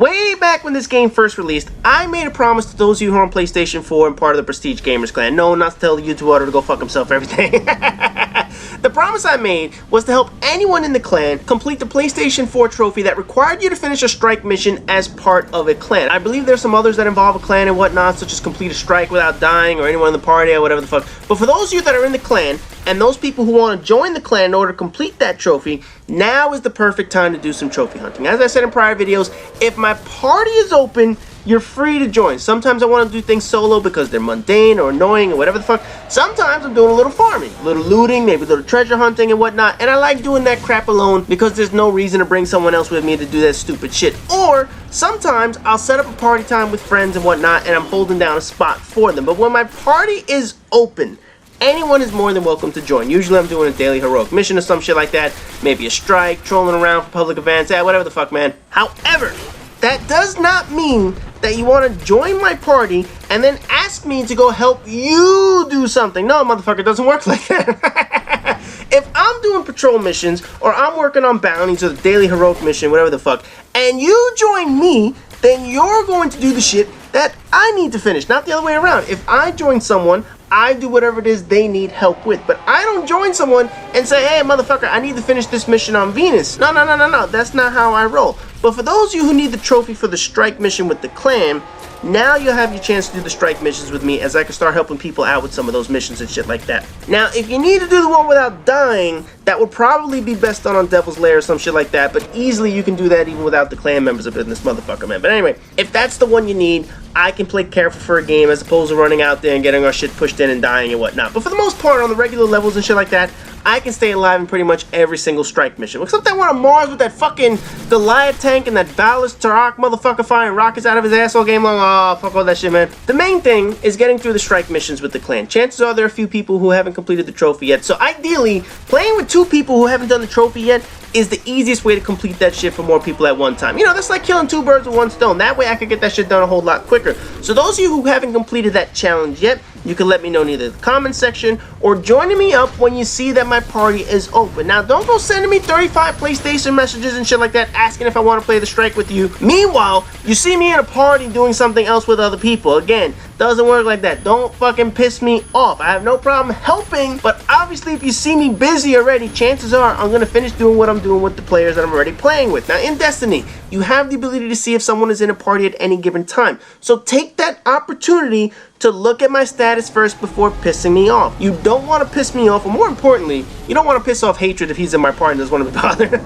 way back when this game first released, I made a promise to those of you who are on PlayStation 4 and part of the Prestige Gamers clan. No, not to tell the YouTube auditor to go fuck himself or everything. The promise I made was to help anyone in the clan complete the PlayStation 4 trophy that required you to finish a strike mission as part of a clan. I believe there's some others that involve a clan and whatnot, such as complete a strike without dying or anyone in the party or whatever the fuck. But for those of you that are in the clan and those people who want to join the clan in order to complete that trophy, now is the perfect time to do some trophy hunting. As I said in prior videos, if my party is open, you're free to join. Sometimes I want to do things solo because they're mundane or annoying or whatever the fuck. Sometimes I'm doing a little farming, a little looting, maybe a little treasure hunting and whatnot. And I like doing that crap alone because there's no reason to bring someone else with me to do that stupid shit. Or sometimes I'll set up a party time with friends and whatnot and I'm holding down a spot for them. But when my party is open, anyone is more than welcome to join. Usually I'm doing a daily heroic mission or some shit like that. Maybe a strike, trolling around for public events, whatever the fuck, man. However, that does not mean that you want to join my party and then ask me to go help you do something. No, motherfucker, it doesn't work like that. If I'm doing patrol missions or I'm working on bounties or the daily heroic mission, whatever the fuck, and you join me, then you're going to do the shit that I need to finish, not the other way around. If I join someone, I do whatever it is they need help with. But I don't join someone and say, hey, motherfucker, I need to finish this mission on Venus. No, no, no, no, no. That's not how I roll. But for those of you who need the trophy for the strike mission with the clan, now you'll have your chance to do the strike missions with me as I can start helping people out with some of those missions and shit like that. Now, if you need to do the one without dying, that would probably be best done on Devil's Lair or some shit like that, but easily you can do that even without the clan members up in this motherfucker, man. But anyway, if that's the one you need, I can play careful for a game as opposed to running out there and getting our shit pushed in and dying and whatnot. But for the most part, on the regular levels and shit like that, I can stay alive in pretty much every single strike mission. Except that one on Mars with that fucking Goliath tank and that Valis Tarak motherfucker firing rockets out of his ass all game long. Oh, fuck all that shit, man. The main thing is getting through the strike missions with the clan. Chances are there are a few people who haven't completed the trophy yet. So ideally, playing with 2 people who haven't done the trophy yet is the easiest way to complete that shit for more people at one time. You know, that's like killing 2 birds with 1 stone. That way I could get that shit done a whole lot quicker. So those of you who haven't completed that challenge yet, you can let me know in either the comment section or joining me up when you see that my party is open. Now, don't go sending me 35 PlayStation messages and shit like that asking if I want to play the strike with you. Meanwhile, you see me in a party doing something else with other people. Again, doesn't work like that. Don't fucking piss me off. I have no problem helping, but obviously if you see me busy already, chances are I'm going to finish doing what I'm doing with the players that I'm already playing with. Now, in Destiny, you have the ability to see if someone is in a party at any given time. So take that opportunity to look at my status first before pissing me off. You don't want to piss me off, or more importantly, you don't want to piss off Hatred if he's in my party and doesn't want to be bothered.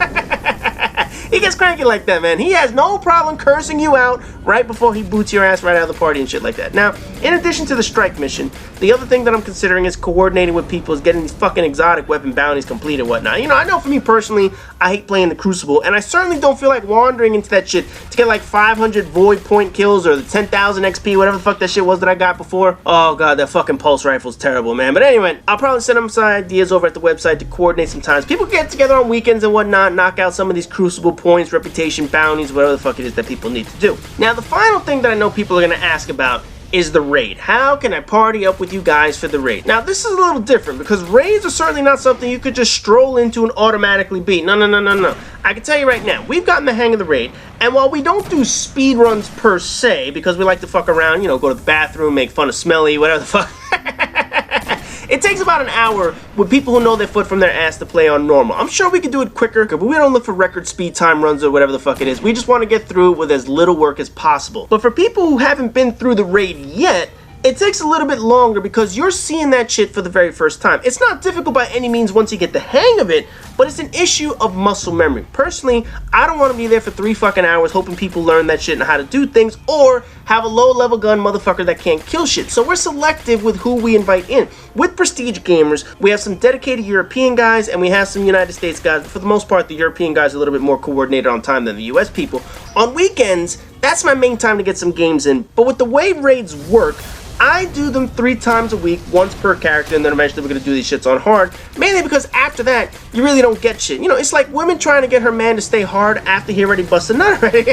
He gets cranky like that, man. He has no problem cursing you out right before he boots your ass right out of the party and shit like that. Now, in addition to the strike mission, the other thing that I'm considering is coordinating with people is getting these fucking exotic weapon bounties complete and whatnot. You know, I know for me personally, I hate playing the Crucible, and I certainly don't feel like wandering into that shit to get like 500 void point kills or the 10,000 XP, whatever the fuck that shit was that I got before. Oh god, that fucking pulse rifle's terrible, man. But anyway, I'll probably send them some ideas over at the website to coordinate sometimes. People get together on weekends and whatnot, knock out some of these Crucible points, reputation, bounties, whatever the fuck it is that people need to do. Now, the final thing that I know people are going to ask about is the raid. How can I party up with you guys for the raid? Now, this is a little different because raids are certainly not something you could just stroll into and automatically beat. No, no, no, no, no. I can tell you right now, we've gotten the hang of the raid, and while we don't do speed runs per se, because we like to fuck around, you know, go to the bathroom, make fun of Smelly, whatever the fuck. It takes about an hour with people who know their foot from their ass to play on normal. I'm sure we could do it quicker, but we don't look for record speed time runs or whatever the fuck it is. We just want to get through it with as little work as possible. But for people who haven't been through the raid yet, it takes a little bit longer because you're seeing that shit for the very first time. It's not difficult by any means once you get the hang of it, but it's an issue of muscle memory. Personally, I don't want to be there for 3 fucking hours hoping people learn that shit and how to do things, or have a low-level gun motherfucker that can't kill shit. So we're selective with who we invite in. With Prestige Gamers, we have some dedicated European guys and we have some United States guys, but for the most part, the European guys are a little bit more coordinated on time than the US people. On weekends, that's my main time to get some games in, but with the way raids work, I do them 3 times a week, once per character, and then eventually we're going to do these shits on hard. Mainly because after that, you really don't get shit. You know, it's like women trying to get her man to stay hard after he already busted nut already.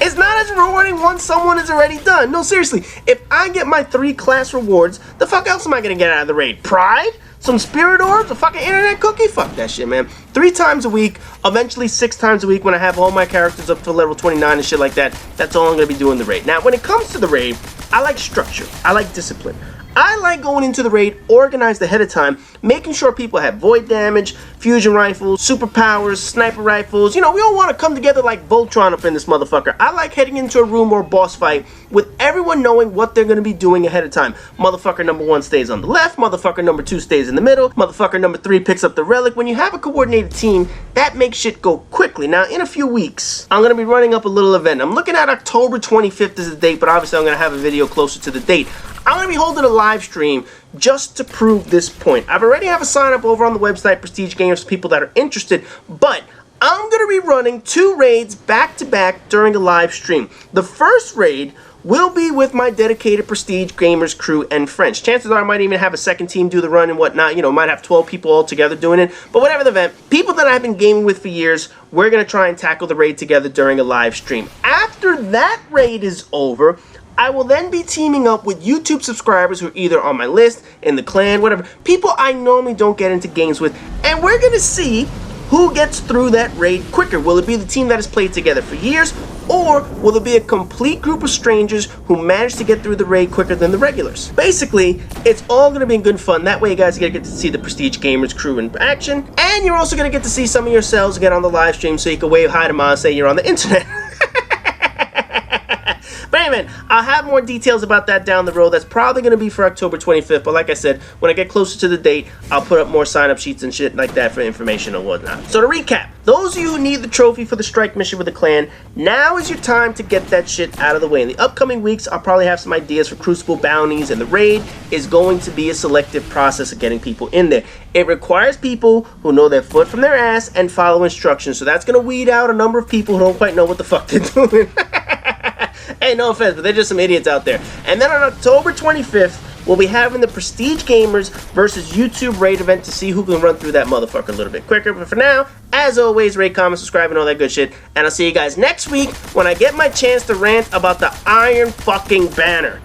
It's not as rewarding once someone is already done. No, seriously, if I get my 3 class rewards, the fuck else am I going to get out of the raid? Pride? some spirit orbs, a fucking internet cookie. Fuck that shit, man. 3 times a week, eventually 6 times a week when I have all my characters up to level 29 and shit like that. That's all I'm gonna be doing the raid. Now, when it comes to the raid, I like structure. I like discipline. I like going into the raid organized ahead of time, making sure people have void damage, fusion rifles, superpowers, sniper rifles. You know, we all want to come together like Voltron up in this motherfucker. I like heading into a room or a boss fight with everyone knowing what they're going to be doing ahead of time. Motherfucker number 1 stays on the left, motherfucker number 2 stays in the middle, motherfucker number 3 picks up the relic. When you have a coordinated team, that makes shit go quickly. Now, in a few weeks, I'm going to be running up a little event. I'm looking at October 25th as the date, but obviously I'm going to have a video closer to the date. I'm going to be holding a live stream just to prove this point. I've already have a sign up over on the website, Prestige Games, for people that are interested, but I'm going to be running 2 raids back to back during a live stream. The first raid will be with my dedicated Prestige Gamers crew and friends. Chances are I might even have a second team do the run and whatnot. You know, might have 12 people all together doing it. But whatever the event, people that I've been gaming with for years, we're going to try and tackle the raid together during a live stream. After that raid is over, I will then be teaming up with YouTube subscribers who are either on my list, in the clan, whatever. People I normally don't get into games with. And we're going to see who gets through that raid quicker. Will it be the team that has played together for years? Or will it be a complete group of strangers who manage to get through the raid quicker than the regulars? Basically, it's all going to be good fun. That way you guys get to see the Prestige Gamers crew in action. And you're also going to get to see some of yourselves get on the live stream so you can wave hi to mom and say you're on the internet. But anyway, I'll have more details about that down the road. That's probably going to be for October 25th. But like I said, when I get closer to the date, I'll put up more sign-up sheets and shit like that for information and whatnot. So to recap, those of you who need the trophy for the strike mission with the clan, now is your time to get that shit out of the way. In the upcoming weeks, I'll probably have some ideas for Crucible bounties, and the raid is going to be a selective process of getting people in there. It requires people who know their foot from their ass and follow instructions. So that's going to weed out a number of people who don't quite know what the fuck they're doing. Hey, no offense, but they're just some idiots out there. And then on October 25th, we'll be having the Prestige Gamers versus YouTube raid event to see who can run through that motherfucker a little bit quicker. But for now, as always, rate, comment, subscribe, and all that good shit. And I'll see you guys next week when I get my chance to rant about the Iron fucking Banner.